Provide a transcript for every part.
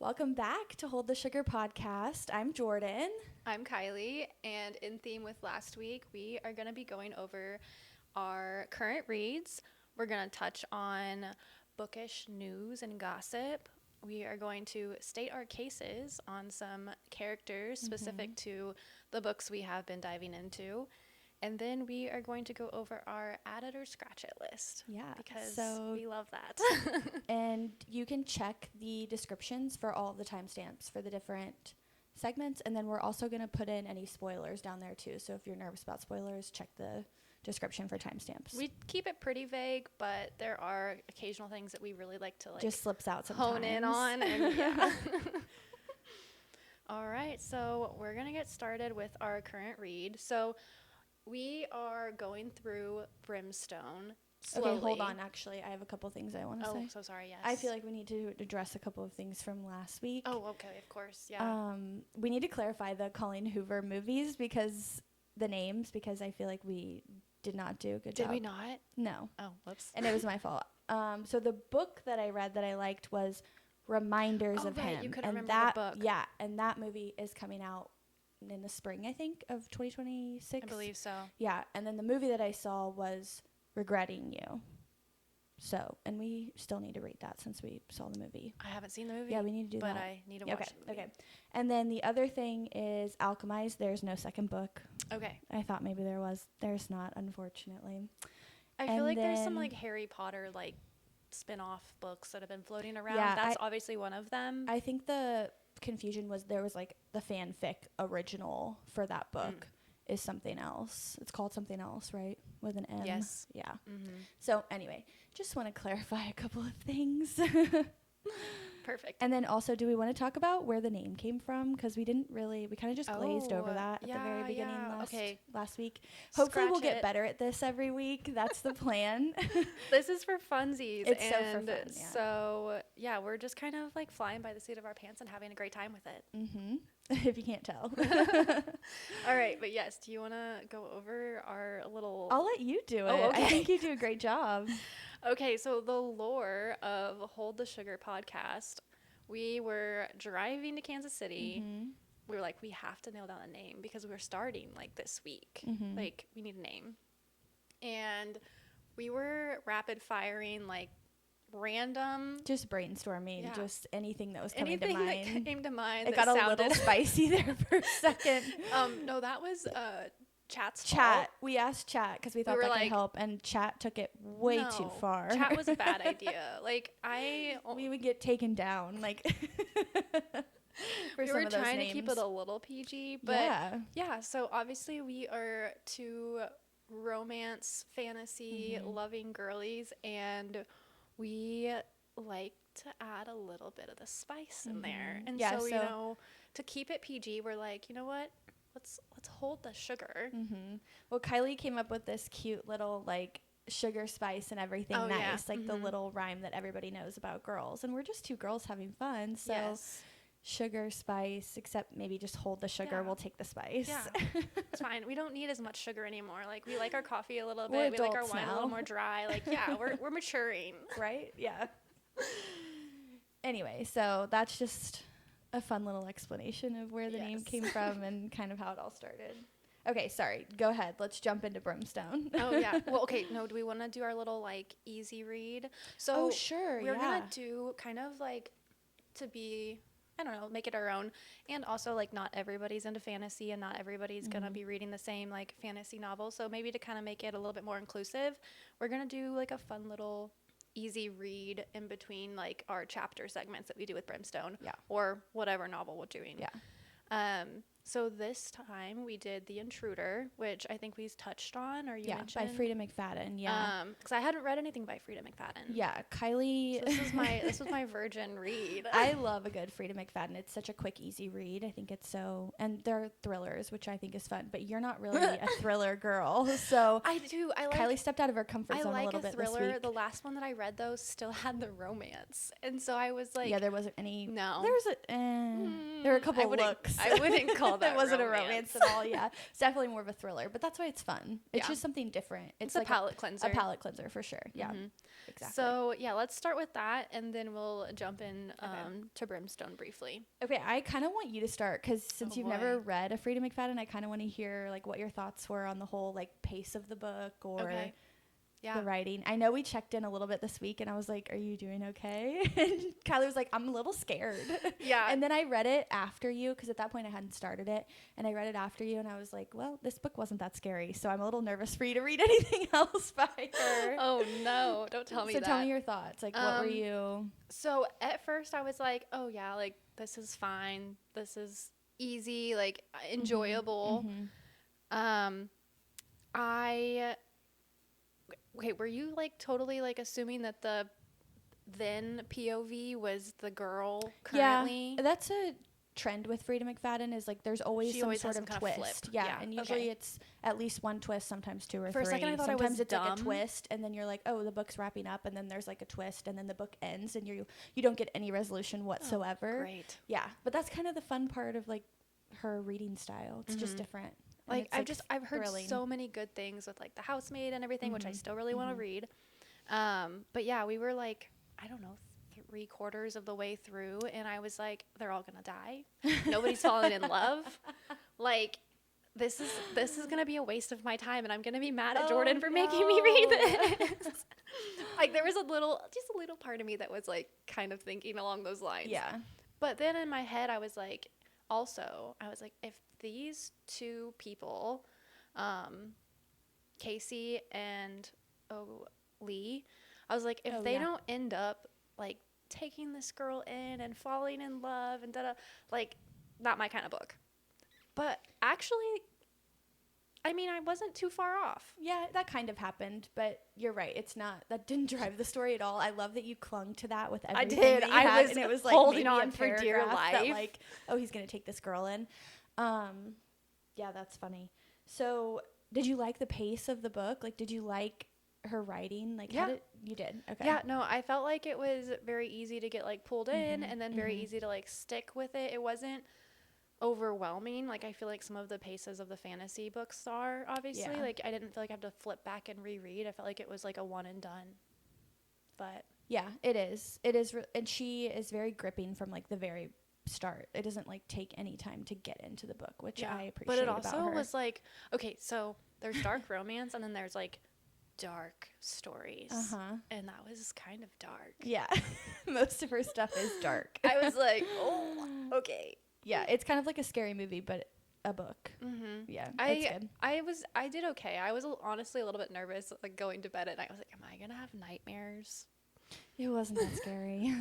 Welcome back to Hold the Sugar podcast. I'm Jordan. I'm Kylie, and in theme with last week, we are going to be going over our current reads. We're going to touch on bookish news and gossip. We are going to state our cases on some characters specific to the books we have been diving into. And then we are going to go over our add it or scratch it list. Yeah. Because we love that. And you can check the descriptions for all of the timestamps for the different segments. And then we're also going to put in any spoilers down there too. So if you're nervous about spoilers, check the description for timestamps. We keep it pretty vague, but there are occasional things that we really like to just slips out sometimes. Hone in on. And yeah. All right. So we're going to get started with our current read. So we are going through Brimstone slowly. Okay, hold on. Actually, I have a couple things I want to say. Oh, so sorry, yes. I feel like we need to address a couple of things from last week. Oh, okay, of course, yeah. We need to clarify the Colleen Hoover movies because the names, because I feel like we did not do a good job. Did we not? No. Oh, whoops. And it was my fault. So the book that I read that I liked was Reminders of Him. You couldn't remember that, the book. Yeah, and that movie is coming out in the spring, I think, of 2026. I believe so. Yeah, and then the movie that I saw was Regretting You. So, and we still need to read that since we saw the movie. I haven't seen the movie. Yeah, we need to do that. But I need to watch the movie. Okay. And then the other thing is Alchemized. There's no second book. Okay. I thought maybe there was. There's not, unfortunately. I feel like there's some like Harry Potter like spin-off books that have been floating around. Yeah, that's obviously one of them. I think the confusion was there was like the fanfic original for that book is something else. It's called something else, right? With an M. Yes. Yeah. Mm-hmm. So anyway, just want to clarify a couple of things. Perfect. And then also, do we want to talk about where the name came from? Because we didn't really, we kind of just glazed over that at the very beginning last week. Hopefully we'll get better at this every week. That's the plan. This is for funsies. It's so for fun, yeah. So, yeah, we're just kind of like flying by the seat of our pants and having a great time with it. Mm-hmm. If you can't tell. All right, but yes, do you want to go over our little... I'll let you do it. Okay. I think you do a great job. Okay, so the lore of Hold the Sugar podcast, we were driving to Kansas City. Mm-hmm. We were like, we have to nail down a name because we're starting like this week. Mm-hmm. Like, we need a name. And we were rapid firing like random, just brainstorming, just anything that was coming anything to mind. That came to mind. It got a little spicy there for a second. No, that was Chat's Chat. fault. We asked Chat because we thought that could help, and Chat took it way too far. Chat was a bad idea. Like we would get taken down. Like we were trying to keep it a little PG, but yeah. So obviously we are two romance fantasy loving girlies, and we like to add a little bit of the spice in there. And so you know, to keep it PG, we're like, you know what? Let's hold the sugar. Mm-hmm. Well, Kylie came up with this cute little like sugar spice and everything like the little rhyme that everybody knows about girls, and we're just two girls having fun. So sugar spice, except maybe just hold the sugar. We'll take the spice. Yeah, it's fine. We don't need as much sugar anymore. Like we like our coffee a little bit. We like our wine a little more dry. Like we're maturing, right? Yeah. Anyway, so that's just a fun little explanation of where the name came from and kind of how it all started. Okay, sorry. Go ahead. Let's jump into Brimstone. Oh, yeah. Well, okay. No, do we want to do our little, like, easy read? So sure. We're going to do kind of, like, to be, I don't know, make it our own. And also, like, not everybody's into fantasy and not everybody's going to be reading the same, like, fantasy novel. So maybe to kind of make it a little bit more inclusive, we're going to do, like, a fun little easy read in between like our chapter segments that we do with Brimstone or whatever novel we're doing. So this time we did The Intruder, which I think we touched on, or you mentioned. By Freida McFadden. Because I hadn't read anything by Freida McFadden. Yeah, Kylie. So this was my virgin read. I love a good Freida McFadden. It's such a quick, easy read. I think it's so, and they're thrillers, which I think is fun. But you're not really a thriller girl, so I do. I like. Kylie stepped out of her comfort zone a little bit thriller. This week. The last one that I read though still had the romance, and so I was like, yeah, there wasn't any. No, there was there were a couple of looks. I wouldn't call about It wasn't a romance at all. Yeah, it's definitely more of a thriller, but that's why it's fun. It's just something different. It's like a palate cleanser. A palate cleanser for sure. Yeah, exactly. So yeah, let's start with that, and then we'll jump in to Brimstone briefly. Okay, I kind of want you to start because since you've never read a Freida McFadden, I kind of want to hear like what your thoughts were on the whole like pace of the book or the writing. I know we checked in a little bit this week, and I was like, "Are you doing okay?" And Kylie was like, "I'm a little scared." Yeah. And then I read it after you because at that point I hadn't started it, and I read it after you, and I was like, "Well, this book wasn't that scary, so I'm a little nervous for you to read anything else by her." Oh no! Don't tell me that. So tell me your thoughts. Like, what were you? So at first I was like, "Oh yeah, like this is fine. This is easy, like enjoyable." Okay, were you like totally like assuming that the then POV was the girl currently? Yeah, that's a trend with Freida McFadden is like there's always some sort of twist. Yeah, and usually it's at least one twist, sometimes two or three. For a second I thought sometimes it's like a twist, and then you're like, oh, the book's wrapping up, and then there's like a twist, and then the book ends, and you don't get any resolution whatsoever. Oh, great. Yeah, but that's kind of the fun part of like her reading style. It's just different. Like I've heard so many good things with like The Housemaid and everything, which I still really want to read. But yeah, we were like, I don't know, 3/4 of the way through, and I was like, they're all gonna die. Nobody's falling in love. Like this is gonna be a waste of my time, and I'm gonna be mad at Jordan for making me read this. Like there was just a little part of me that was like kind of thinking along those lines. Yeah. But then in my head, I was like, if these two people, Casey and Lee, I was like, if they don't end up like taking this girl in and falling in love and like not my kind of book. But actually, I mean, I wasn't too far off. Yeah, that kind of happened, but you're right. That didn't drive the story at all. I love that you clung to that with everything. I did. That you had, was and it was like holding on for dear life. That, like, oh, he's gonna take this girl in. Yeah, that's funny. So, did you like the pace of the book? Like, did you like her writing? Like, you did? Okay. Yeah, no, I felt like it was very easy to get like pulled in, and then very easy to like stick with it. It wasn't overwhelming. Like, I feel like some of the paces of the fantasy books are, obviously. Yeah. Like, I didn't feel like I had to flip back and reread. I felt like it was like a one and done. But yeah, it is. It is, and she is very gripping from like the very start. It doesn't like take any time to get into the book, which I appreciate. But it also was like, okay, so there's dark romance, and then there's like dark stories, and that was kind of dark. Yeah. Most of her stuff is dark. I was like, oh, okay. Yeah, it's kind of like a scary movie, but a book. Yeah, that's good. I did okay. I was honestly a little bit nervous, like going to bed at night. I was like, am I gonna have nightmares? It wasn't that scary.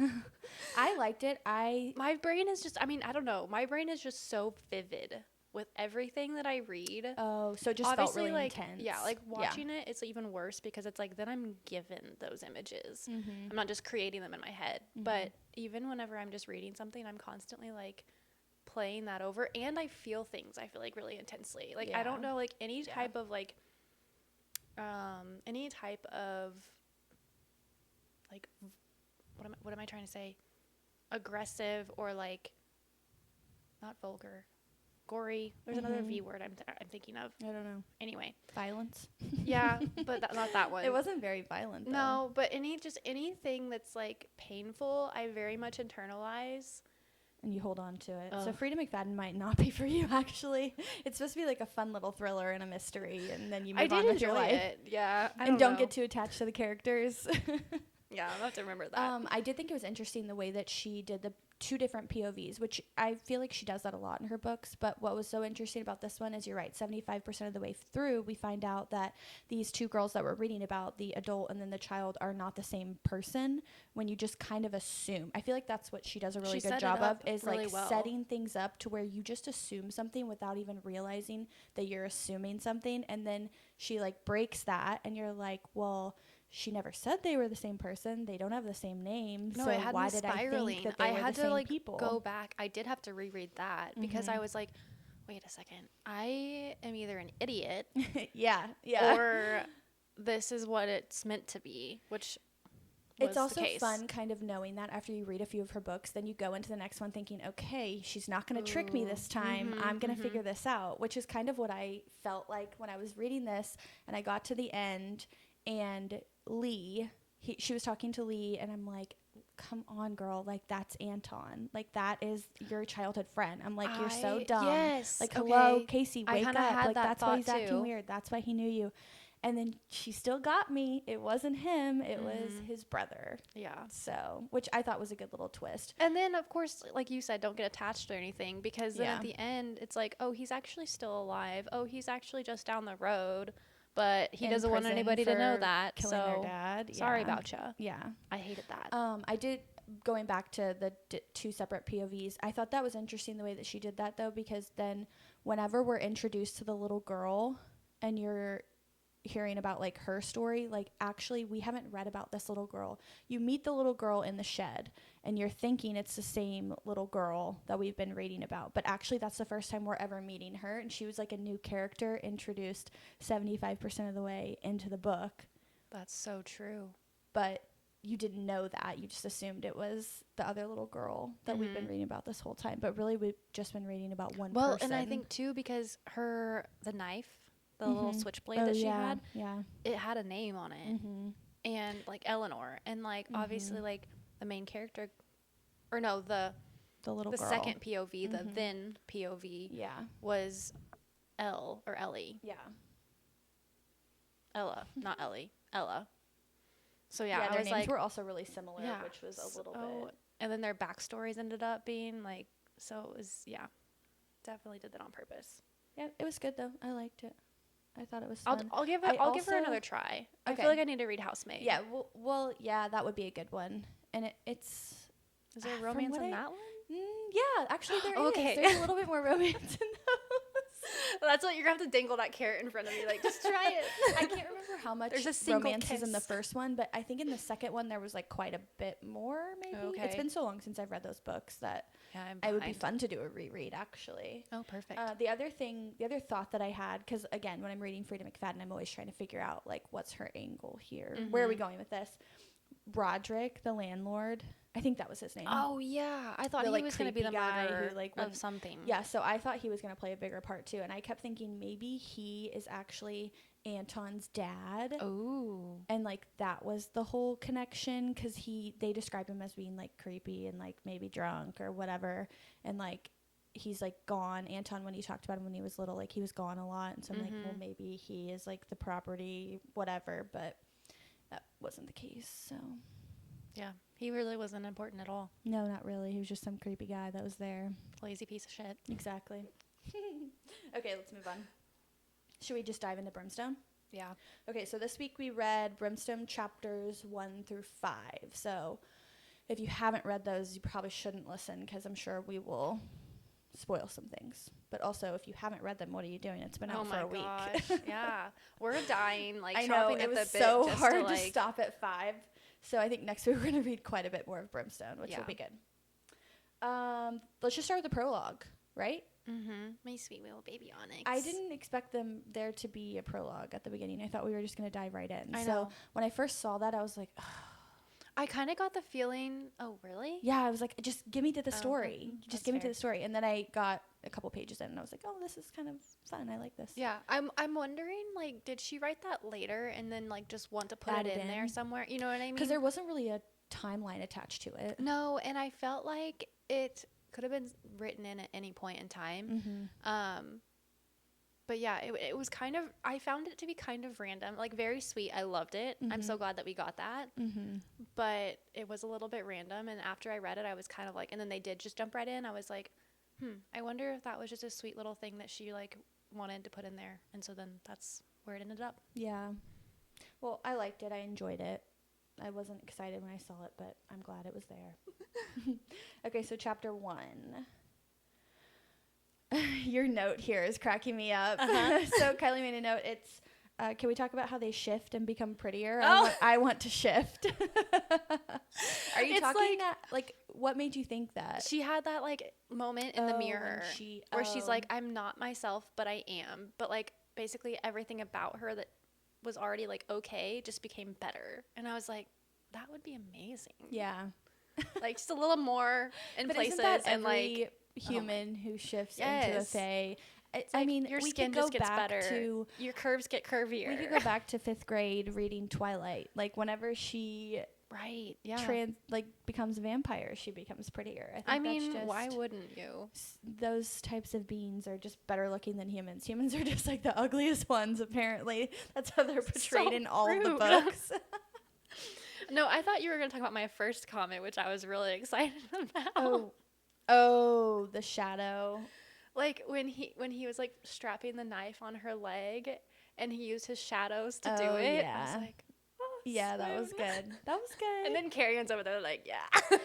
I liked it. My brain is just, I mean, I don't know. My brain is just so vivid with everything that I read. Oh, so it just obviously, felt really like, intense. Yeah, like watching it, it's even worse because it's like then I'm given those images. I'm not just creating them in my head. But even whenever I'm just reading something, I'm constantly like playing that over, and I feel things. I feel like really intensely. Like I don't know, like any type of like, like what am I trying to say? Aggressive or like not vulgar. Gory. There's another V word I'm thinking of. I don't know. Anyway. Violence. Yeah, but not that one. It wasn't very violent, though. No, but anything that's like painful, I very much internalize. And you hold on to it. So Freida McFadden might not be for you, actually. It's supposed to be like a fun little thriller and a mystery, and then you move on with your life. It. Yeah. And don't get too attached to the characters. Yeah, I'll have to remember that. I did think it was interesting the way that she did the two different POVs, which I feel like she does that a lot in her books. But what was so interesting about this one is you're right, 75% of the way through, we find out that these two girls that we're reading about, the adult and then the child, are not the same person when you just kind of assume. I feel like that's what she does a really good job of, is really like setting things up to where you just assume something without even realizing that you're assuming something. And then she like breaks that and you're like, well, she never said they were the same person. They don't have the same name. No, so it had why me did spiraling. I think that they were the same people? Go back. I did have to reread that because I was like, wait a second. I am either an idiot yeah. or this is what it's meant to be, which was it's also the case. fun kind of knowing that after you read a few of her books, then you go into the next one thinking, okay, she's not going to trick me this time. I'm going to figure this out, which is kind of what I felt like when I was reading this. And I got to the end, and Lee, she was talking to Lee, and I'm like, come on, girl. Like, that's Anton. Like, that is your childhood friend. I'm like, you're so dumb. Yes. Like, hello, Casey, wake up. Like, that's why he's too. acting weird. That's why he knew you. And then she still got me. It wasn't him. It was his brother. Yeah. So, which I thought was a good little twist. And then, of course, like you said, don't get attached or anything, because then at the end, it's like, oh, he's actually still alive. Oh, he's actually just down the road. But he doesn't want anybody to know that. Killing their dad. Sorry about you. Yeah. I hated that. I did, going back to the two separate POVs, I thought that was interesting the way that she did that, though, because then whenever we're introduced to the little girl and you're hearing about like her story, like actually we haven't read about this little girl. You meet the little girl in the shed and you're thinking it's the same little girl that we've been reading about, but actually that's the first time we're ever meeting her, and she was like a new character introduced 75% of the way into the book. That's so true. But you didn't know that. You just assumed it was the other little girl that we've been reading about this whole time, but really we've just been reading about one person. Well, and I think too, because the knife, the little switchblade that she had, it had a name on it, and like Eleanor, and like obviously like the main character, or no, the little girl. second POV, the then POV, was Ellie. Yeah. Ella, not Ellie. Ella. So I their was names like, were also really similar, which was a little bit. And then their backstories ended up being like, so it was definitely did that on purpose. Yeah, it was good though. I liked it. I thought it was fun. I'll give her another try. I feel like I need to read Housemaid. Yeah, well, yeah, that would be a good one. And it's... Is there romance in that one? Yeah, actually there is. Okay. There's a little bit more romance in those. That's what you're going to have to dangle that carrot in front of me. Like, just try it. I can't remember how much romance is in the first one, but I think in the second one there was like quite a bit more, maybe. Okay. It's been so long since I've read those books that it would be fun to do a reread, actually. Oh, perfect. The other thought that I had, because again, when I'm reading Freida McFadden, I'm always trying to figure out like what's her angle here. Where are we going with this? Roderick, the landlord, I think that was his name. Oh yeah, I thought he was going to be the murderer of something. Yeah, so I thought he was going to play a bigger part too, and I kept thinking maybe he is actually Anton's dad. Oh. And like that was the whole connection, because they described him as being like creepy and like maybe drunk or whatever, and like he's like gone. Anton, when he talked about him when he was little, like he was gone a lot, and so I'm like, well, maybe he is like the property, whatever, but that wasn't the case. So yeah, he really wasn't important at all. No, not really. He was just some creepy guy that was there. Lazy piece of shit. Exactly. Okay, let's move on. Should we just dive into Brimstone? Yeah. Okay, so this week we read Brimstone Chapters 1 through 5. So if you haven't read those, you probably shouldn't listen, because I'm sure we will spoil some things. But also, if you haven't read them, what are you doing? It's been out for a week. Oh my gosh, yeah. We're dying, like, I know, it was so just hard to stop at 5. So I think next week we're going to read quite a bit more of Brimstone, which will be good. Let's just start with the prologue, right? My sweet little baby Onyx. I didn't expect there to be a prologue at the beginning. I thought we were just going to dive right in. I so know. When I first saw that, I was like, ugh. I kind of got the feeling, oh, really? Yeah, I was like, just give me to the story. Okay. Just give me to the story. And then I got a couple pages in, and I was like, oh, this is kind of fun. I like this. Yeah, I'm wondering, like, did she write that later and then, like, just want to put it in there somewhere? You know what I mean? Because there wasn't really a timeline attached to it. No, and I felt like it could have been written in at any point in time. But yeah, it was kind of, I found it to be kind of random, like very sweet. I loved it. I'm so glad that we got that. But it was a little bit random. And after I read it, I was kind of like, and then they did just jump right in. I was like, I wonder if that was just a sweet little thing that she like wanted to put in there. And so then that's where it ended up. Yeah. Well, I liked it. I enjoyed it. I wasn't excited when I saw it, but I'm glad it was there. Okay, so chapter 1. Your note here is cracking me up. So Kylie made a note. It's, can we talk about how they shift and become prettier? Oh. I want to shift. Are you It's talking that? Like, what made you think that? She had that like moment in the mirror where she's like, I'm not myself, but I am. But like basically everything about her that was already like okay just became better. And I was like, that would be amazing. Yeah. Like just a little more in but places, isn't that and every like human who shifts into a fae? I mean, your we skin just gets better. Your curves get curvier. We could go back to 5th grade reading Twilight. Like whenever she becomes a vampire, she becomes prettier. I mean, why wouldn't you? Those types of beings are just better looking than humans. Humans are just like the ugliest ones, apparently. That's how they're portrayed in all the books. No, I thought you were going to talk about my first comment, which I was really excited about. Oh, the shadow. Like when he was like strapping the knife on her leg and he used his shadows to do it. Yeah. I was like, yeah, that was good. That was good. And then Carrion's over there like, yeah.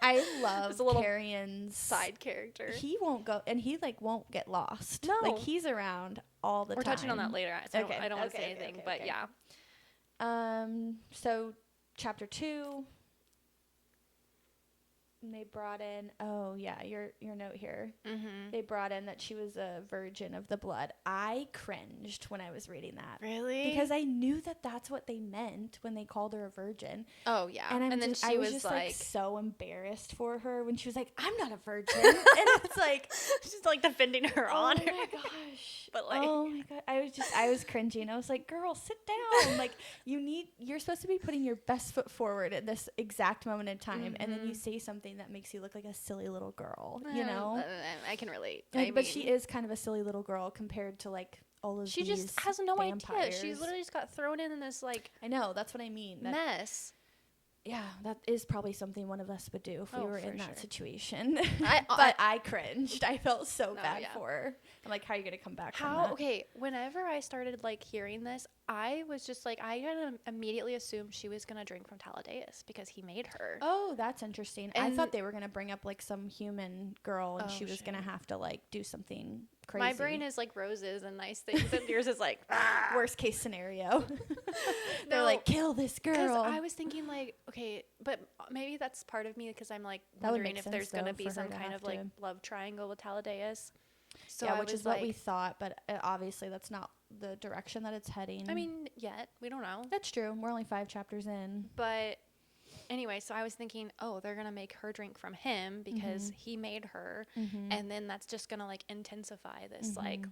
I love Carrion's side character. He won't go, and he like won't get lost. No. Like he's around all the time. We're touching on that later. So I don't want to say anything, but yeah. So chapter 2, they brought in, your note here. Mm-hmm. They brought in that she was a virgin of the blood. I cringed when I was reading that. Really? Because I knew that that's what they meant when they called her a virgin. Oh, yeah. And then I was just like so embarrassed for her when she was like, I'm not a virgin. And it's like, she's like defending her honor. Oh my gosh. But like, oh my God. I was cringing. I was like, girl, sit down. Like you're supposed to be putting your best foot forward at this exact moment in time. Mm-hmm. And then you say something that makes you look like a silly little girl, you know? I can relate. But she is kind of a silly little girl compared to like all of these vampires. She just has no idea. She literally just got thrown in this like... I know, that's what I mean. Mess. Yeah, that is probably something one of us would do if we were in that situation. But I cringed. I felt so bad for her. I'm like, how are you going to come back from that? Okay, whenever I started like hearing this, I was just like, I immediately assumed she was going to drink from Taladeus because he made her. Oh, that's interesting. And I thought they were going to bring up like some human girl and she was going to have to like do something crazy. My brain is like roses and nice things, and yours is like worst case scenario. They're like, kill this girl. Because I was thinking like, okay, but maybe that's part of me because I'm like wondering if there's going to be some kind of like love triangle with Taladeus. So yeah, which is what we thought, but obviously that's not the direction that it's heading. I mean, yet we don't know. That's true. We're only 5 chapters in. But anyway, so I was thinking, oh, they're gonna make her drink from him because he made her, and then that's just gonna like intensify this like,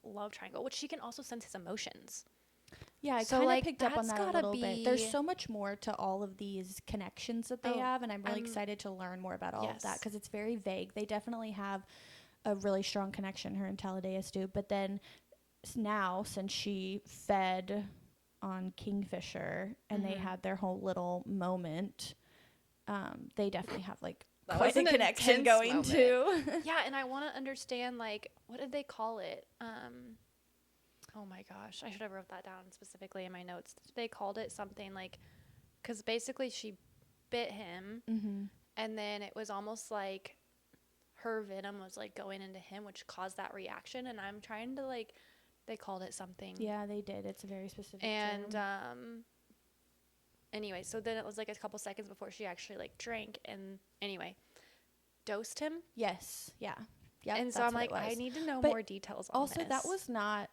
love triangle, which she can also sense his emotions. Yeah, I kind of picked up on that a little bit. There's so much more to all of these connections that they have, and I'm really excited to learn more about all of that because it's very vague. They definitely have a really strong connection, her and Taladeus do, but then now since she fed on Kingfisher and they had their whole little moment, they definitely have like quite a connection going too. Yeah, and I want to understand like, what did they call it? Oh my gosh, I should have wrote that down specifically in my notes. They called it something like, because basically she bit him, and then it was almost like her venom was like going into him, which caused that reaction. And I'm trying to like, they called it something. Yeah, they did. It's a very specific term. Anyway, so then it was like a couple seconds before she actually like drank, and anyway, dosed him. Yes. Yeah. Yeah. And so I'm like, I need to know more details on this. Also, that was not.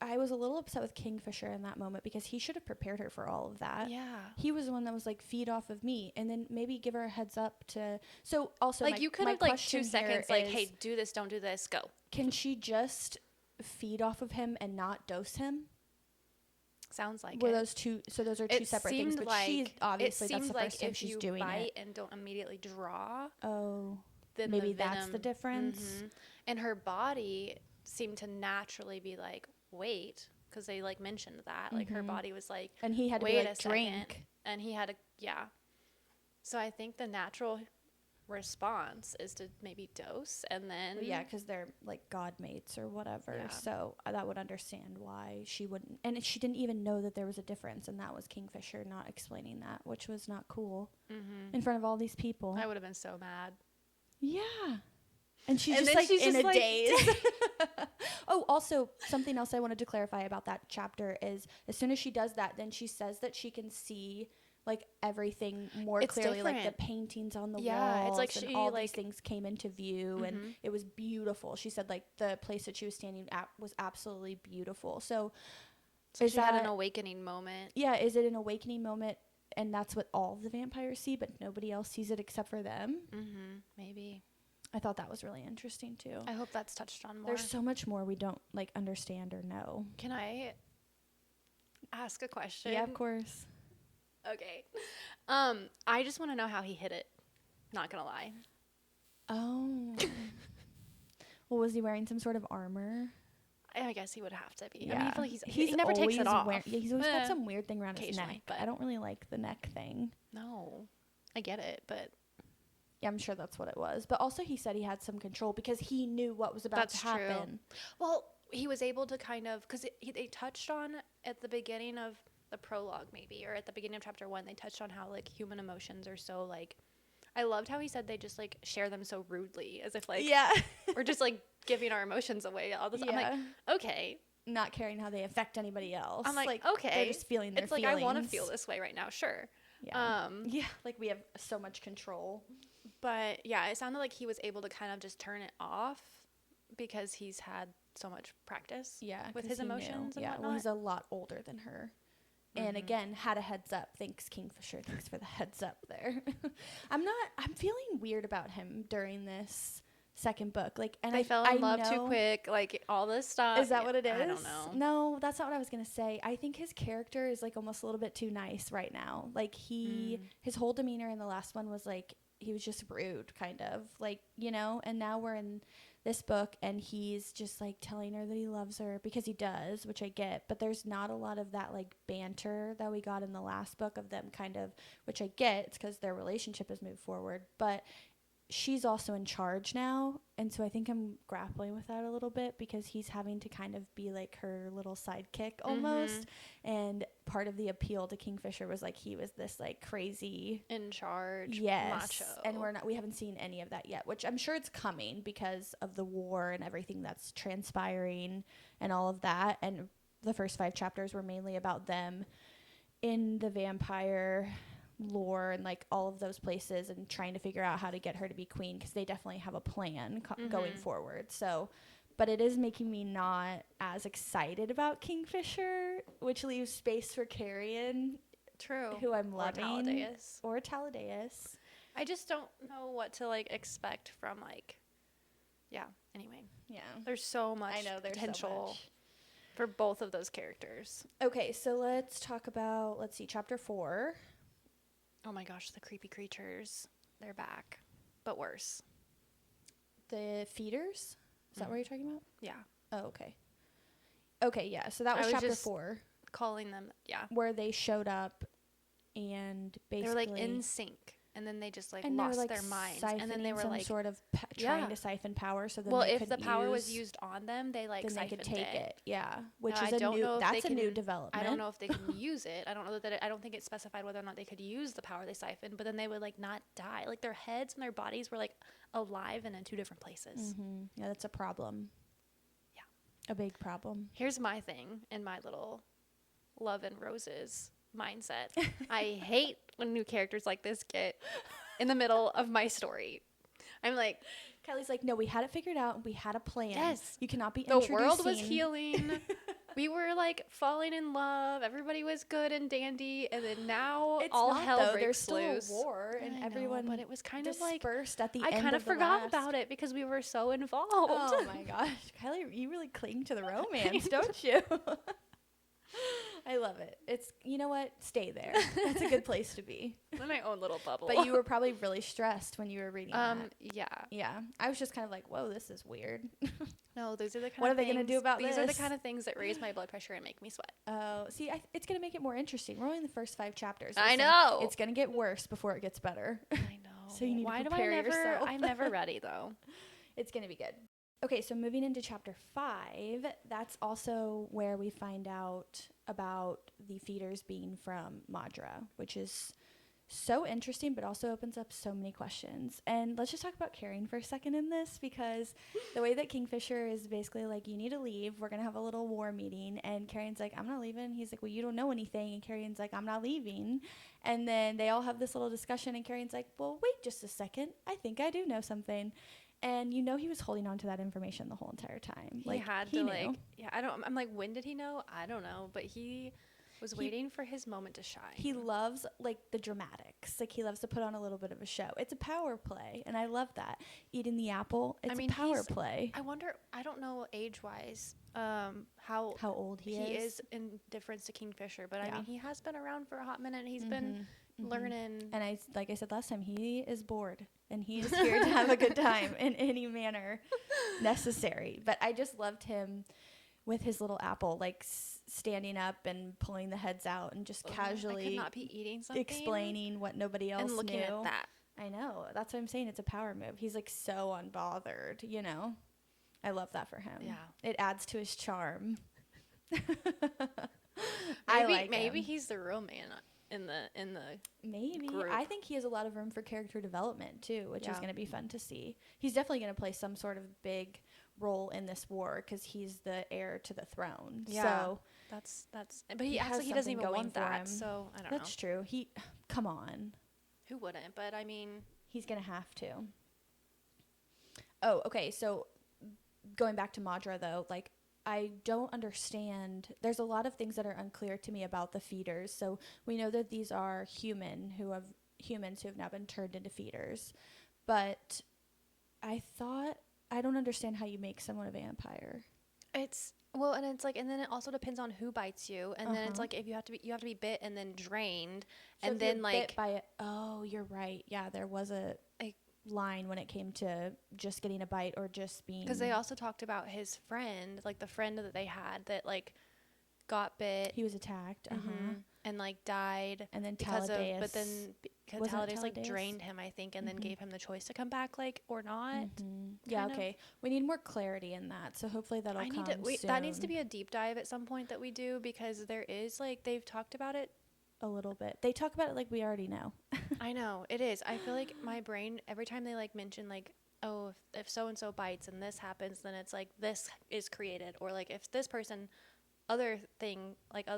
I was a little upset with Kingfisher in that moment because he should have prepared her for all of that. Yeah. He was the one that was like, feed off of me, and then maybe give her a heads up to. So also, like, you could have like 2 seconds, like, hey, do this, don't do this, go. Can she just feed off of him and not dose him? Sounds like those two? So those are two separate things. But she obviously that's the first time she's doing it. If you bite and don't immediately draw, then maybe that's the difference. And her body seemed to naturally be like, wait, because they like mentioned that like her body was like, and he had to wait like, a drink second, and he had to so I think the natural response is to maybe dose and then because they're like god mates or whatever, so that would understand why she wouldn't, and she didn't even know that there was a difference, and that was Kingfisher not explaining that, which was not cool in front of all these people. I would have been so mad. And she's just like in a daze. Oh, also, something else I wanted to clarify about that chapter is as soon as she does that, then she says that she can see like everything more clearly, like the paintings on the walls. It's like she, all these things came into view, and it was beautiful. She said like the place that she was standing at was absolutely beautiful. So she had an awakening moment. Yeah, is it an awakening moment and that's what all the vampires see, but nobody else sees it except for them. Maybe. I thought that was really interesting too. I hope that's touched on more. There's so much more we don't like understand or know. Can I ask a question? Yeah, of course. Okay. I just want to know how he hid it. Not gonna lie. Oh. Well, was he wearing some sort of armor? I guess he would have to be. Yeah. I mean, I feel like he never takes it off. He's always got some weird thing around his neck. But I don't really like the neck thing. No. I get it, but... Yeah, I'm sure that's what it was. But also he said he had some control because he knew what was about to happen. True. Well, he was able to kind of... Because they touched on at the beginning of the prologue, maybe, or at the beginning of chapter 1, they touched on how, like, human emotions are so, like... I loved how he said they just, like, share them so rudely, as if, like... Yeah. we're just, like, giving our emotions away all the time. Yeah. I'm like, okay. Not caring how they affect anybody else. I'm like okay. They're just feeling their feelings. It's like, I want to feel this way right now, sure. Yeah. Yeah, like we have so much control. But, yeah, it sounded like he was able to kind of just turn it off because he's had so much practice with his emotions and whatnot. Well, he's a lot older than her. And again, had a heads up. Thanks, Kingfisher. Thanks for the heads up there. I'm feeling weird about him during this second book. Like, and they fell in love too quick. Like, all this stuff. Is that what it is? I don't know. No, that's not what I was going to say. I think his character is, like, almost a little bit too nice right now. Like, his whole demeanor in the last one was, like, he was just rude, kind of. Like, you know? And now we're in this book and he's just like telling her that he loves her because he does, which I get, but there's not a lot of that like banter that we got in the last book of them kind of, which I get, it's because their relationship has moved forward, but she's also in charge now, and so I think I'm grappling with that a little bit because he's having to kind of be like her little sidekick almost, and part of the appeal to Kingfisher was like he was this like crazy in charge macho, and we haven't seen any of that yet, which I'm sure it's coming because of the war and everything that's transpiring and all of that. And the first 5 chapters were mainly about them in the vampire lore and like all of those places and trying to figure out how to get her to be queen, because they definitely have a plan going forward. So, but it is making me not as excited about Kingfisher, which leaves space for Carrion, who I'm loving, or Taladeus. I just don't know what to like expect from like, anyway, there's so much potential for both of those characters. Okay, so let's talk about, chapter 4. Oh my gosh, the creepy creatures. They're back, but worse. The feeders? Is that what you're talking about? Yeah. Oh, okay. Okay, yeah. So that was chapter 4. Calling them, where they showed up and basically... They were like in sync. And then they just like lost their minds. And then they were like sort of trying to siphon power. So then if the power was used on them, they like siphoned they could take it. Yeah. Which is a new development. I don't know if they can use it. I don't know that I don't think it specified whether or not they could use the power they siphoned, but then they would like not die. Like their heads and their bodies were like alive and in 2 different places. Yeah, that's a problem. Yeah. A big problem. Here's my thing in my little love and roses mindset. I hate when new characters like this get in the middle of my story. I'm like, Kylie's like, no, we had it figured out. We had a plan. Yes. You cannot be introducing. The world was healing. We were like falling in love. Everybody was good and dandy. And then now all hell breaks loose. There's still a war and everyone but it was kind of like dispersed at the end. I kind of forgot about it because we were so involved. Oh my gosh. Kylie, you really cling to the romance, don't you? I love it. It's, you know what? Stay there. That's a good place to be. In my own little bubble. But you were probably really stressed when you were reading that. Yeah. Yeah. I was just kind of like, whoa, this is weird. No, those are the kind what of are they going to do about these this? These are the kind of things that raise my blood pressure and make me sweat. Oh, see, it's going to make it more interesting. We're only in the first 5 chapters. I know. It's going to get worse before it gets better. I know. So you need to prepare yourself. I'm never ready, though. It's going to be good. Okay, so moving into chapter 5, that's also where we find out about the feeders being from Madra, which is so interesting, but also opens up so many questions. And let's just talk about Carrion for a second in this, because the way that Kingfisher is basically like, you need to leave. We're going to have a little war meeting. And Carrion's like, I'm not leaving. He's like, well, you don't know anything. And Carrion's like, I'm not leaving. And then they all have this little discussion. And Carrion's like, well, wait just a second. I think I do know something. And you know he was holding on to that information the whole entire time. He had to knew. I'm like, when did he know? I don't know. But he Was waiting for his moment to shine. He loves, like, the dramatics. Like, he loves to put on a little bit of a show. It's a power play, and I love that. Eating the apple, it's a power play. I wonder, I don't know age-wise how old he is in difference to Kingfisher, but I mean, he has been around for a hot minute. He's been learning. And like I said last time, he is bored, and he is here to have a good time in any manner necessary. But I just loved him with his little apple, like standing up and pulling the heads out and just casually I could not be eating something, explaining what nobody else and looking knew. at that. I know. That's what I'm saying. It's a power move. He's like so unbothered, you know? I love that for him. Yeah. It adds to his charm. Maybe he's the real man in the maybe group. I think he has a lot of room for character development too, which is going to be fun to see. He's definitely going to play some sort of big role in this war because he's the heir to the throne. Yeah, so that's. But he acts like he doesn't even want that. So I don't know. That's true. Come on. Who wouldn't? But I mean, he's gonna have to. Oh, okay. So going back to Madra though, like I don't understand. There's a lot of things that are unclear to me about the feeders. So we know that these are humans who have now been turned into feeders, but I don't understand how you make someone a vampire. And then it also depends on who bites you, and then it's like if you have to be bit and then drained, so and then like bit by oh, you're right. Yeah, there was a line when it came to just getting a bite or just being, because they also talked about his friend, like the friend that they had that like got bit. He was attacked, and like died, and then because Taladeus like drained him, I think, and then gave him the choice to come back, like, or not. Yeah, okay. We need more clarity in that, so hopefully that'll come soon. That needs to be a deep dive at some point that we do, because there is like they've talked about it a little bit. They talk about it like we already know. I know it is. I feel like my brain, every time they like mention like, oh, if so and so bites and this happens, then it's like this is created, or like if this person, other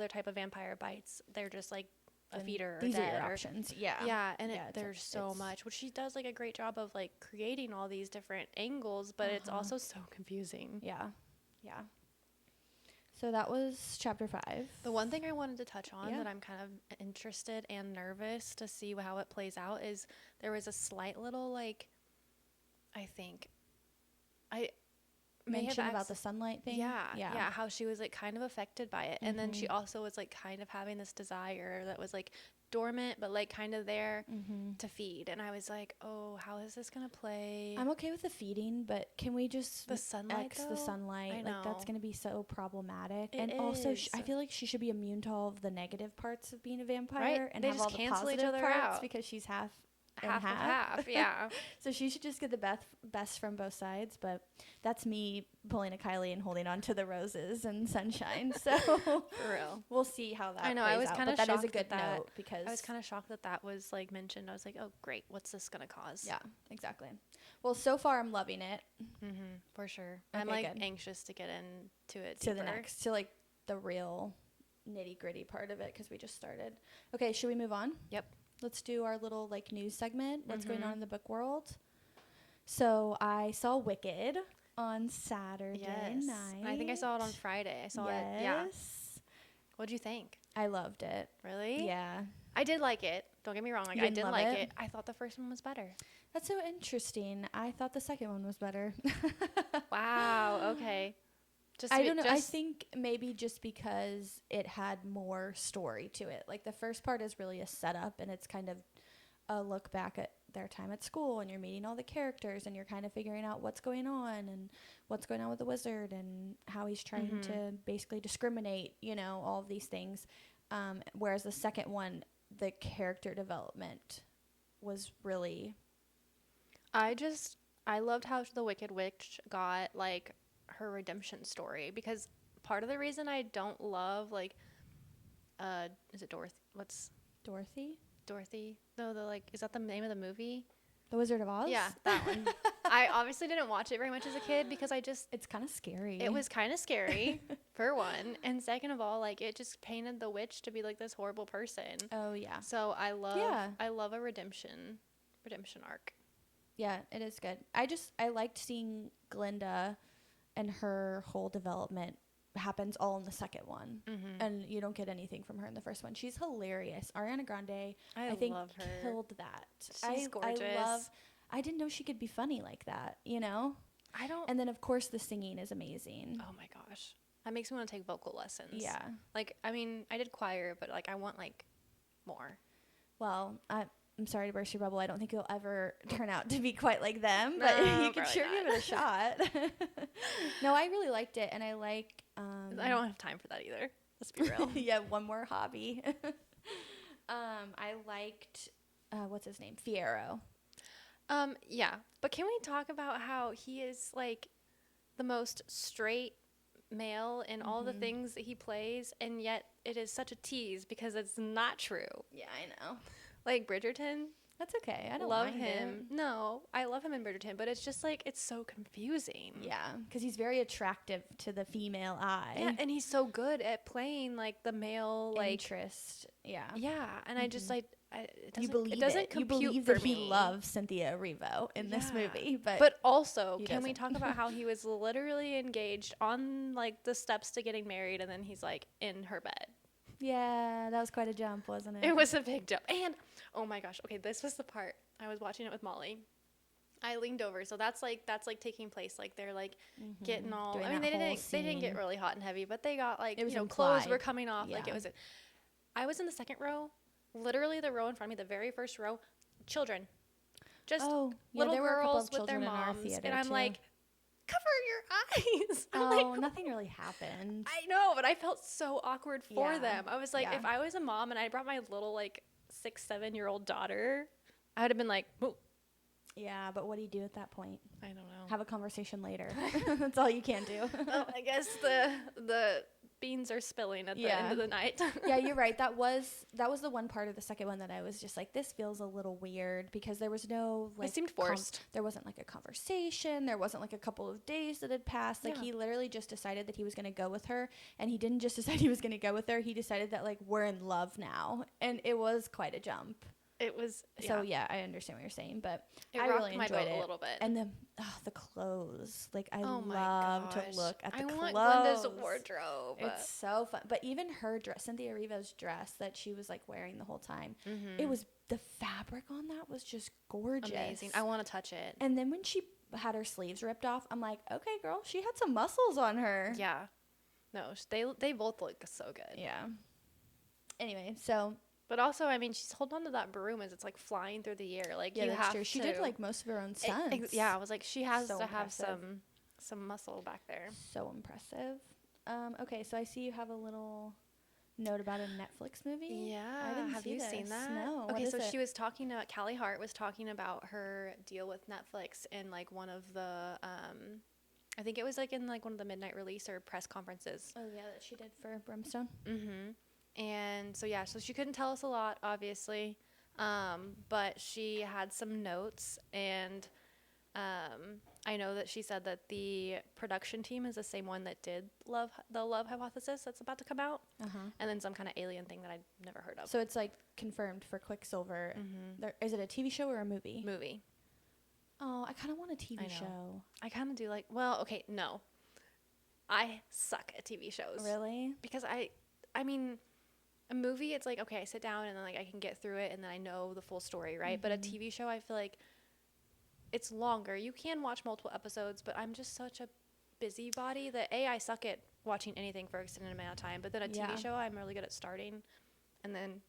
type of vampire bites, they're just like a feeder or these dead, are your options. Yeah, and there's so much, which she does like a great job of like creating all these different angles, but it's also so confusing. Yeah. So that was chapter 5. The one thing I wanted to touch on that I'm kind of interested and nervous to see how it plays out is there was a slight little like, I think I mention about the sunlight thing. Yeah, how she was like kind of affected by it, and then she also was like kind of having this desire that was like dormant but like kind of there to feed, and I was like, oh, how is this gonna play? I'm okay with the feeding, but can we just the sunlight the sunlight? I know. Like that's gonna be so problematic. It and also is. I feel like she should be immune to all of the negative parts of being a vampire, right? And they have just all cancel the each positive other parts out because she's half yeah. So she should just get the best from both sides, but that's me pulling a Kylie and holding on to the roses and sunshine. So for real, we'll see how that I know. plays I was kind of shocked. That is a good note, because I was kind of shocked that was like mentioned. I was like, oh great, what's this gonna cause? Yeah, exactly. Well, so far I'm loving it. For sure. Okay, I'm like good. anxious to get into it to deeper. to like the real nitty gritty part of it, because we just started. Okay, should we move on? Yep. Let's do our little like news segment. What's going on in the book world? So I saw Wicked on Saturday night. I think I saw it on Friday. I saw it. Yeah. What'd you think? I loved it. Really? Yeah. I did like it. Don't get me wrong. Like I did like it. I thought the first one was better. That's so interesting. I thought the second one was better. Wow. Okay. I don't know. I think maybe just because it had more story to it. Like the first part is really a setup, and it's kind of a look back at their time at school, and you're meeting all the characters, and you're kind of figuring out what's going on and what's going on with the wizard and how he's trying to basically discriminate, all of these things. Whereas the second one, the character development was really... I loved how the Wicked Witch got like her redemption story, because part of the reason I don't love like is it Dorothy? What's Dorothy? No, is that the name of the movie? The Wizard of Oz? Yeah, that one. I obviously didn't watch it very much as a kid because it's kind of scary. It was kind of scary for one, and second of all, like it just painted the witch to be like this horrible person. Oh yeah. So I love a redemption arc. Yeah, it is good. I liked seeing Glinda and her whole development happens all in the second one. And you don't get anything from her in the first one. She's hilarious. Ariana Grande, I think, love her. killed that. She's gorgeous. I didn't know she could be funny like that, you know? I don't. And then, of course, the singing is amazing. Oh, my gosh. That makes me want to take vocal lessons. Yeah. Like, I mean, I did choir, but, like, I want, like, more. Well, I'm sorry to burst your bubble. I don't think you'll ever turn out to be quite like them, but you could sure give it a shot. No, I really liked it, and I like... I don't have time for that either. Let's be real. Yeah, one more hobby. I liked... what's his name? Fierro. Yeah. But can we talk about how he is, like, the most straight male in all the things that he plays, and yet it is such a tease because it's not true. Yeah, I know. Like Bridgerton. That's okay. I don't love mind him. it. No, I love him in Bridgerton, but it's just like it's so confusing. Yeah, because he's very attractive to the female eye. Yeah, and he's so good at playing like the male like interest. Yeah. Yeah, and I just like it you doesn't compute you believe for that me. he loves Cynthia Erivo in this movie, but also can we doesn't. talk about how he was literally engaged on like the steps to getting married, and then he's like in her bed. Yeah, that was quite a jump, wasn't it? It was a big jump. And oh my gosh, okay, this was the part. I was watching it with Molly. I leaned over, so that's like taking place. Like they're like getting all. Doing I mean, that they didn't get really hot and heavy, but they got like was clothes implied. were coming off. Yeah. Like it was. I was in the second row, literally the row in front of me, the very first row, children, just little there were a couple girls of with their children in our moms, theater, and I'm too. like, cover your eyes. I'm Oh, like, nothing really happened. I know, but I felt so awkward for Yeah. them. I was like, Yeah. if I was a mom and I brought my little like 6-7-year-old daughter, I would have been like, whoa. Yeah, but what do you do at that point? I don't know. Have a conversation later. That's all you can do. Well, I guess the beans are spilling at the end of the night. Yeah, you're right. That was the one part of the second one that I was just like, this feels a little weird because there was no like. It seemed forced. There wasn't like a conversation. There wasn't like a couple of days that had passed. Like he literally just decided that he was going to go with her, and he didn't just decide he was going to go with her. He decided that like we're in love now, and it was quite a jump. It was So yeah, I understand what you're saying, but it I rocked really my enjoyed boat it a little bit. And the clothes, like I Oh my love to gosh. look at the I clothes. want Glenda's wardrobe. It's so fun. But even her dress, Cynthia Erivo's dress that she was like wearing the whole time, it was the fabric on that was just gorgeous, amazing. I want to touch it. And then when she had her sleeves ripped off, I'm like, okay, girl, she had some muscles on her. Yeah, no, they both look so good. Yeah. Anyway, so. But also, I mean, she's holding on to that broom as it's like flying through the air. Like Yeah, you that's have true. to. She did like most of her own stunts. Yeah, I was like, she has So to have impressive. some muscle back there. So impressive. Okay, so I see you have a little note about a Netflix movie. Yeah, I didn't have see you this. seen that? No. Okay, what so is it? she was talking about Callie Hart was talking about her deal with Netflix in like one of the I think it was like in like one of the midnight release or press conferences. Oh yeah, that she did for Brimstone. And so yeah, so she couldn't tell us a lot, obviously, but she had some notes, and I know that she said that the production team is the same one that did the Love Hypothesis that's about to come out, and then some kind of alien thing that I'd never heard of. So it's like confirmed for Quicksilver. Is it a TV show or a movie? Movie. Oh, I kind of want a TV I know. show. I kind of do like. Well, okay, no. I suck at TV shows. Really? Because I mean, a movie, it's like, okay, I sit down and then like I can get through it and then I know the full story, right? But a TV show, I feel like it's longer. You can watch multiple episodes, but I'm just such a busybody that I suck at watching anything for an extended amount of time. But then a TV show, I'm really good at starting and then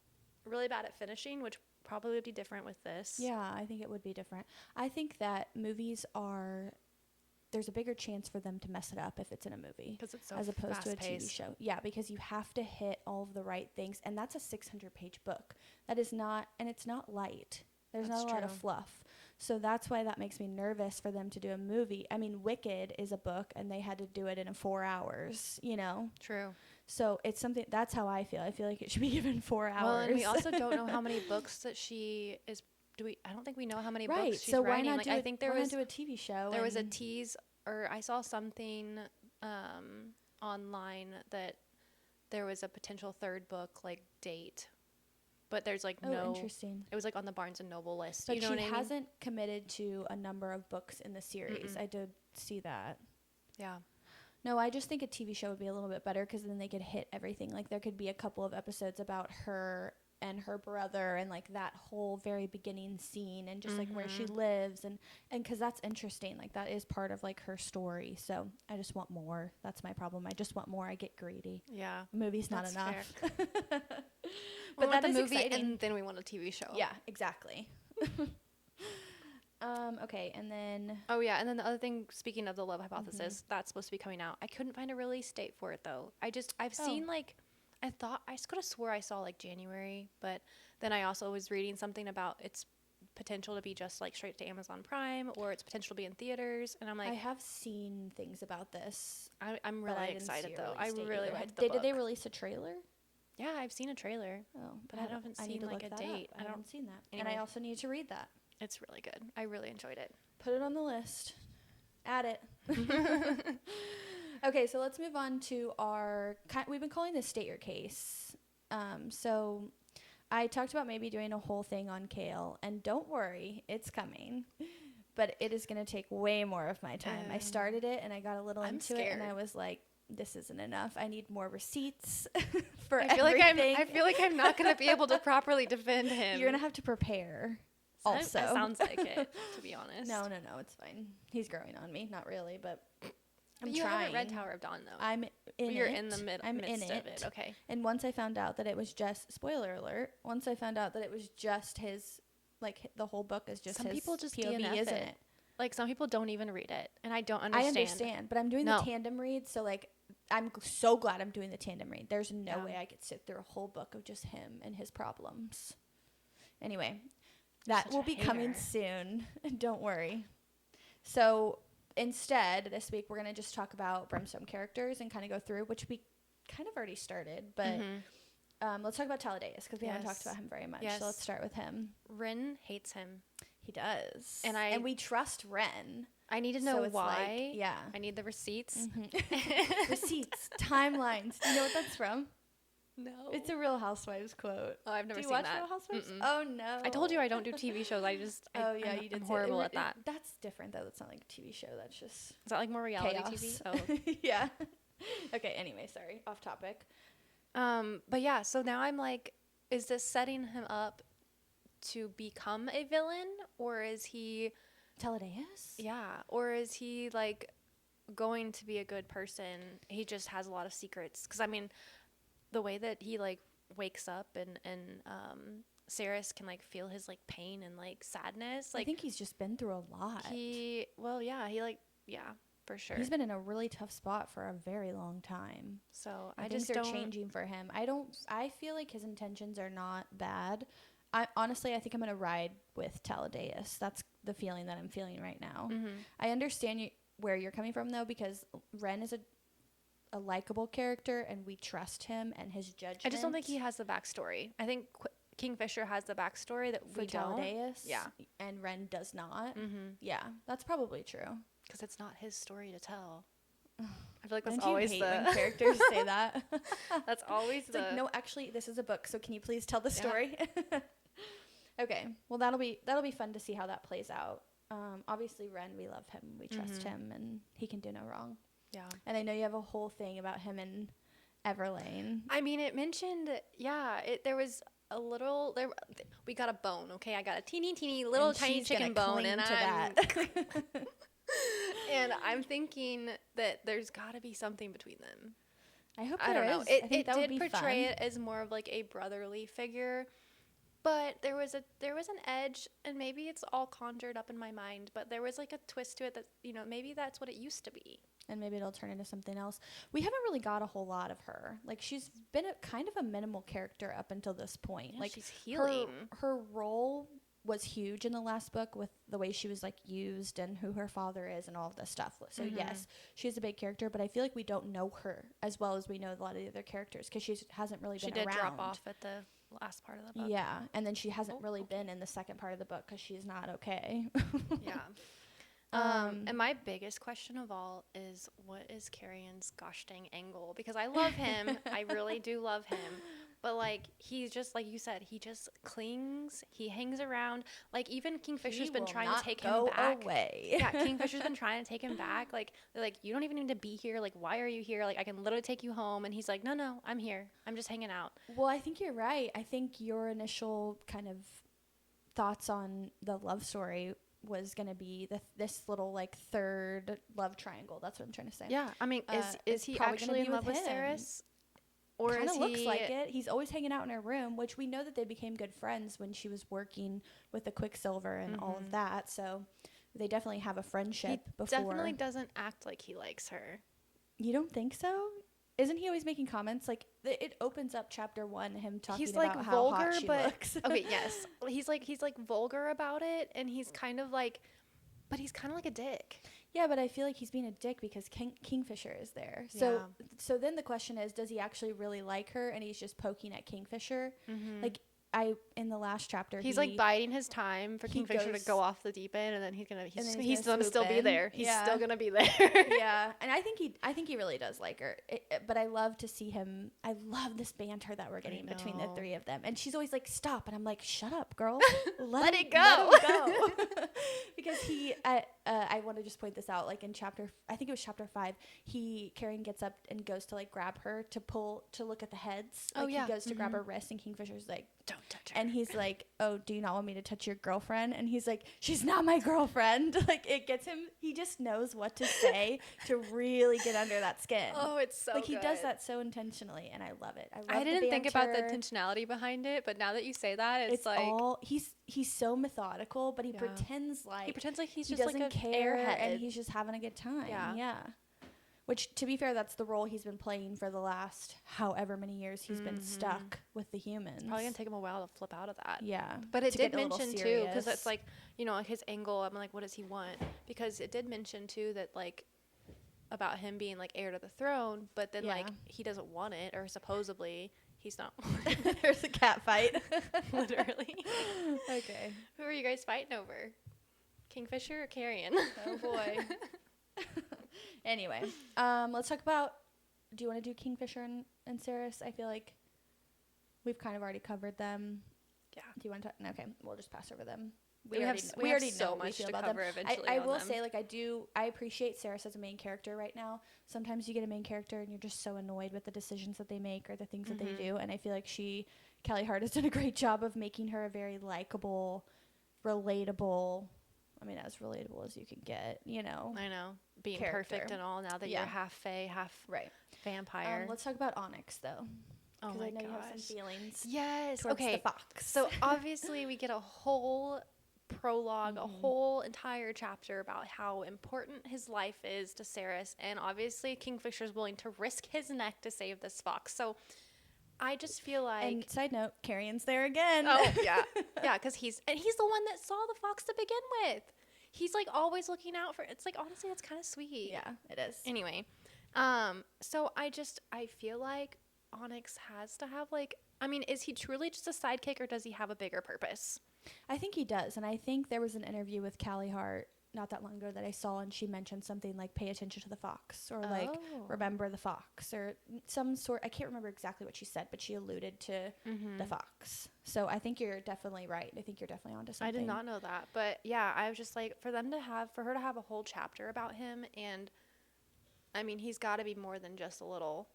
really bad at finishing, which probably would be different with this. Yeah, I think it would be different. I think that movies there's a bigger chance for them to mess it up if it's in a movie because it's so as opposed to a TV fast-paced. show. Yeah, because you have to hit all of the right things, and that's a 600-page book. That is not, and it's not light. There's That's not a lot of true. fluff. So that's why that makes me nervous for them to do a movie. I mean, Wicked is a book, and they had to do it in 4 hours, you know? True. So it's something, that's how I feel. I feel like it should be given 4 hours. Well, and we also don't know how many books that she is. I don't think we know how many right. books she's So writing. why not like, do I think there why was not do a TV show? there was a tease, or I saw something online that there was a potential third book like date, but there's like no. Interesting. It was like on the Barnes and Noble list. But you know she what I mean? hasn't committed to a number of books in the series. I did see that. Yeah. No, I just think a TV show would be a little bit better because then they could hit everything. Like there could be a couple of episodes about her and her brother and like that whole very beginning scene and just like where she lives and because that's interesting. Like that is part of like her story. So I just want more. That's my problem. I just want more. I get greedy. Yeah. Movie's not enough. But that is movie exciting. And then we want a TV show. Yeah, exactly. Okay, and then... Oh, yeah, and then the other thing, speaking of the Love Hypothesis, that's supposed to be coming out. I couldn't find a release date for it, though. I've seen, like, I could have swore I saw, like, January, but then I also was reading something about its potential to be just, like, straight to Amazon Prime, or its potential to be in theaters, and I'm like... I have seen things about this. I'm really excited, though. I really liked the book. Did they release a trailer? Yeah, I've seen a trailer. Oh, but I haven't seen, like, a date. I haven't seen that. Anyway. And I also need to read that. It's really good. I really enjoyed it. Put it on the list. Add it. Okay, so let's move on to we've been calling this State Your Case. So I talked about maybe doing a whole thing on Kale, and don't worry, it's coming. But it is going to take way more of my time. I started it, and I got a little into it, and I was like, this isn't enough. I need more receipts for everything. I feel like I'm not going to be able to properly defend him. You're going to have to prepare. Also, it sounds like it, to be honest. No, it's fine. He's growing on me, not really, but I'm trying. You haven't read Tower of Dawn, though. I'm in You're it. in the midst of it. Okay. And once I found out that it was just spoiler alert. Once I found out that it was just his, like the whole book is just some his people just POV, DNF isn't it? Like some people don't even read it, and I don't understand. I understand, but I'm doing the tandem read, so like I'm so glad I'm doing the tandem read. There's no way I could sit through a whole book of just him and his problems. Anyway. That will be coming soon. Don't worry. So instead, this week, we're going to just talk about Brimstone characters and kind of go through, which we kind of already started. But let's talk about Taladeus because we haven't talked about him very much. So let's start with him. Ren hates him. He does. And we trust Ren. I need to know why. Like, yeah. I need the receipts. Receipts. Timelines. Do you know what that's from? No. It's a Real Housewives quote. Oh, I've never seen that. Do you watch that. Real Housewives? Oh, no. I told you I don't do TV shows. You did. I'm horrible at that. That's different, though. That's not like a TV show. That's just Is that like more reality chaos. TV? Oh. Yeah. Okay, anyway, sorry. Off topic. But yeah, so now I'm like, is this setting him up to become a villain? Or is he... Taladeus? Yeah. Or is he, like, going to be a good person? He just has a lot of secrets. Because, I mean... The way that he like wakes up and Saris can like feel his like pain and like sadness. Like I think he's just been through a lot. For sure. He's been in a really tough spot for a very long time. So I just they're changing for him. I feel like his intentions are not bad. I think I'm gonna ride with Taladeus. That's the feeling that I'm feeling right now. I understand where you're coming from though, because Ren is a likable character and we trust him and his judgment. I just don't think he has the backstory. I think Kingfisher has the backstory that we don't. Taladeus, yeah, and Ren does not. Yeah, that's probably true because it's not his story to tell. I feel like that's Don't always you hate when characters say that. That's always it's like, no, actually, this is a book, so can you please tell the story? Okay, well that'll be fun to see how that plays out. Obviously, Ren, we love him, we trust him, and he can do no wrong. Yeah. And I know you have a whole thing about him and Everlane. I mean, it mentioned, there was a little, we got a bone, okay? I got a teeny little tiny chicken bone. And and I'm thinking that there's got to be something between them. I hope I there don't know. is. It did portray it as more of like a brotherly figure. But there was an edge, and maybe it's all conjured up in my mind, but there was like a twist to it that, maybe that's what it used to be. And maybe it'll turn into something else. We haven't really got a whole lot of her. Like, she's been a kind of a minimal character up until this point. Yeah, like, she's healing. Her role was huge in the last book with the way she was, like, used and who her father is and all of this stuff. So, yes, she's a big character, but I feel like we don't know her as well as we know a lot of the other characters because she hasn't really been around. She did drop off at the last part of the book. Yeah, and then she hasn't really been in the second part of the book because she's not okay. Yeah. And my biggest question of all is, what is Carrion's gosh dang angle? Because I love him. I really do love him. But, like, he's just, like you said, he just clings. He hangs around. Like, even Kingfisher's been trying to take him back. Away. Yeah, Kingfisher's been trying to take him back. Like, they're like, you don't even need to be here. Like, why are you here? Like, I can literally take you home. And he's like, no, I'm here. I'm just hanging out. Well, I think you're right. I think your initial kind of thoughts on the love story was going to be this little, like, third love triangle. That's what I'm trying to say. Yeah, I mean, is he actually in love with Ceres? Or kind of looks like it. He's always hanging out in her room, which we know that they became good friends when she was working with the Quicksilver and all of that. So they definitely have a friendship before. Definitely doesn't act like he likes her. You don't think so? Isn't he always making comments? Like, it opens up chapter 1, him talking about how hot she looks. Okay, yes. He's like vulgar about it, and he's kind of like, but he's kind of like a dick. Yeah, but I feel like he's being a dick because Kingfisher is there. So then the question is, does he actually really like her and he's just poking at Kingfisher? Like, in the last chapter, he's like biding his time for Kingfisher to go off the deep end, and then he's gonna still be there. He's still gonna be there. Yeah, and I think he really does like her. But I love to see him. I love this banter that we're getting between the three of them. And she's always like, "Stop!" And I'm like, "Shut up, girl. Let it go." Let him go. Because I want to just point this out. Like in I think it was chapter 5. Karen gets up and goes to like grab her to look at the heads. Like, he goes to grab her wrist, and Kingfisher's like, "Don't touch her." And he's like, "Oh, do you not want me to touch your girlfriend?" And he's like, "She's not my girlfriend." Like, it gets him. He just knows what to say to really get under that skin. Oh, it's so like good. He does that so intentionally, and I love it. I didn't think about the intentionality behind it, but now that you say that, it's like all he's so methodical, but he pretends like he's just like an airhead, and he's just having a good time. Yeah. Which, to be fair, that's the role he's been playing for the last however many years he's been stuck with the humans. It's probably gonna take him a while to flip out of that. Yeah. But it did mention too, because it's like, you know, his angle. I'm like, what does he want? Because it did mention too that like about him being like heir to the throne, but then like he doesn't want it, or supposedly he's not. There's a cat fight. Literally. Okay. Who are you guys fighting over? Kingfisher or Carrion? Oh boy. Anyway, let's talk about. Do you want to do Kingfisher and Ceres? I feel like we've kind of already covered them. Yeah. Do you want to? Okay, we'll just pass over them. We already know so much to cover eventually. I will say, like, I appreciate Ceres as a main character right now. Sometimes you get a main character and you're just so annoyed with the decisions that they make or the things that they do. And I feel like Callie Hart has done a great job of making her a very likable, relatable. I mean, as relatable as you can get, you know. I know. Being perfect and all, now that you're half fae, half vampire. Let's talk about Onyx, though. Oh my I know gosh. you have some feelings. Yes. Towards the fox. So obviously we get a whole prologue, a whole entire chapter about how important his life is to Ceres, and obviously Kingfisher's willing to risk his neck to save this fox. So I just feel like. And side note, Carrion's there again. Oh yeah, yeah, because he's the one that saw the fox to begin with. He's like always looking out for. It's like, honestly, that's kind of sweet. Yeah, it is. Anyway, so I feel like Onyx has to have like. I mean, is he truly just a sidekick, or does he have a bigger purpose? I think he does, and I think there was an interview with Callie Hart not that long ago that I saw, and she mentioned something like pay attention to the fox, or like remember the fox, or some sort. I can't remember exactly what she said, but she alluded to the fox. So I think you're definitely right. I think you're definitely onto something. I did not know that, but yeah, I was just like, for her to have a whole chapter about him, and I mean, he's got to be more than just a little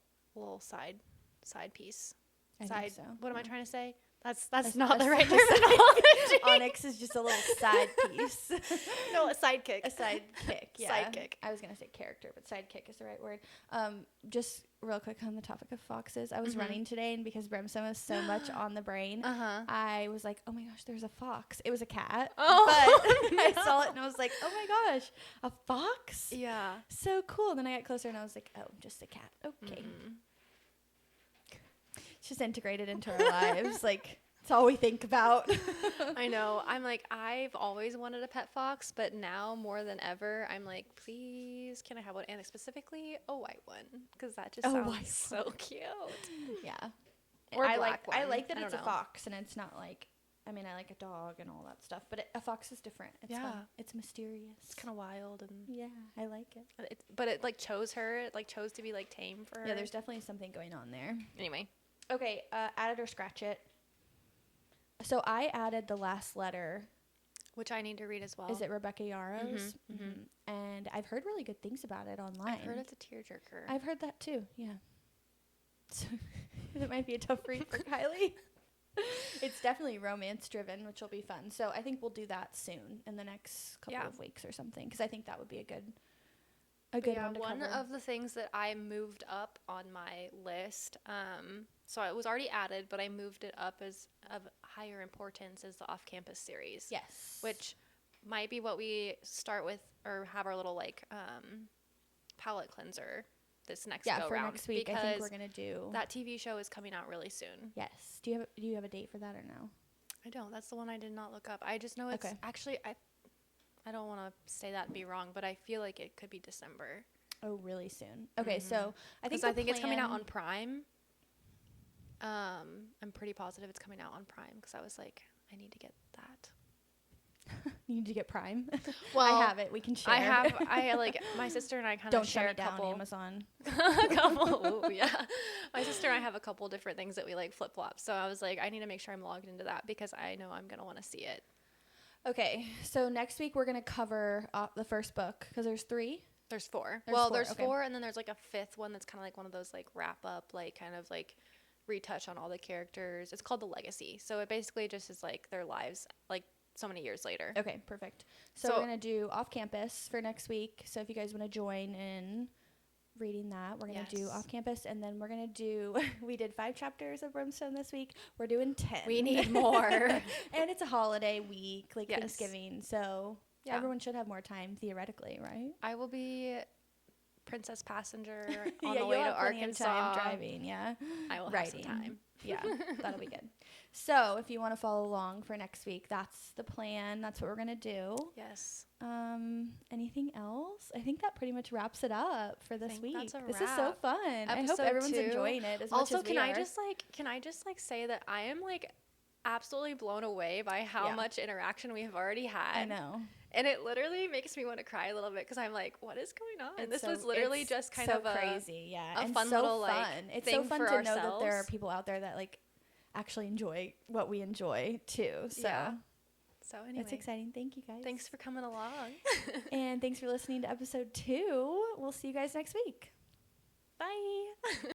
side piece. I think so. What am I trying to say? That's not the right terminology. Onyx is just a little side piece. No, a sidekick. A sidekick, yeah. Sidekick. I was going to say character, but sidekick is the right word. Just real quick on the topic of foxes. I was running today, and because Brimstone was so much on the brain, I was like, oh my gosh, there's a fox. It was a cat. Oh. But I saw it, and I was like, oh my gosh, a fox? Yeah. So cool. Then I got closer, and I was like, oh, just a cat. Okay. It's just integrated into our lives. Like, it's all we think about. I know. I'm like, I've always wanted a pet fox, but now more than ever, I'm like, please, can I have one? And specifically a white one, because that just sounds so cute. Yeah. Or I black like. one. I like that it's a fox, and it's not like. I mean, I like a dog and all that stuff, but a fox is different. It's fun. It's mysterious. It's kind of wild, and yeah, I like it. But it like chose her. It like chose to be like tame for her. Yeah, there's definitely something going on there. Anyway. Okay, add it or scratch it. So I added The Last Letter. Which I need to read as well. Is it Rebecca Yarros? And I've heard really good things about it online. I've heard it's a tearjerker. I've heard that too, yeah. So it might be a tough read for Kylie. It's definitely romance driven, which will be fun. So I think we'll do that soon in the next couple of weeks or something, because I think that would be a good one to cover. One of the things that I moved up on my list, so it was already added, but I moved it up as of higher importance, is the off-campus series. Yes. Which might be what we start with, or have our little like palate cleanser this next go for round. Next week, I think we're gonna do that TV show is coming out really soon. Yes. Do you have a date for that or no? I don't. That's the one I did not look up. I just know it's actually I don't want to say that and be wrong, but I feel like it could be December. Oh, really soon. Okay, so I think it's coming out on Prime. I'm pretty positive it's coming out on Prime, because I was like, I need to get that. You need to get Prime. Well, I have it. We can share. I like my sister and I kind of share a couple. Amazon. A couple. Ooh, yeah. My sister and I have a couple different things that we like flip flop. So I was like, I need to make sure I'm logged into that, because I know I'm gonna want to see it. Okay, so next week we're gonna cover the first book, because there's 3. There's 4. There's 4, and then there's like a 5th one that's kind of like one of those like wrap up, like kind of like retouch on all the characters. It's called The Legacy. So it basically just is like their lives like so many years later. Okay, perfect. So we're going to do off campus for next week. So if you guys want to join in reading that, we're going to do off campus, and then we're going to do, we did 5 chapters of Brimstone this week. We're doing 10. We need more. And it's a holiday week, like Thanksgiving. So everyone should have more time theoretically, right? I will be Princess Passenger on the way to Arkansas. Time driving, I will have some time. Yeah, that'll be good. So if you want to follow along for next week, that's the plan. That's what we're going to do. Yes. Anything else? I think that pretty much wraps it up for this week. That's a wrap. This is so fun. I hope everyone's enjoying it as much as we are. Can I just say that I am like absolutely blown away by how much interaction we have already had. I know. And it literally makes me want to cry a little bit, because I'm like, what is going on? This was literally just kind of crazy, a and fun so little fun. like it's thing so fun for to ourselves. know that there are people out there that like actually enjoy what we enjoy too. So So anyway, it's exciting. Thank you guys. Thanks for coming along. And thanks for listening to episode 2. We'll see you guys next week.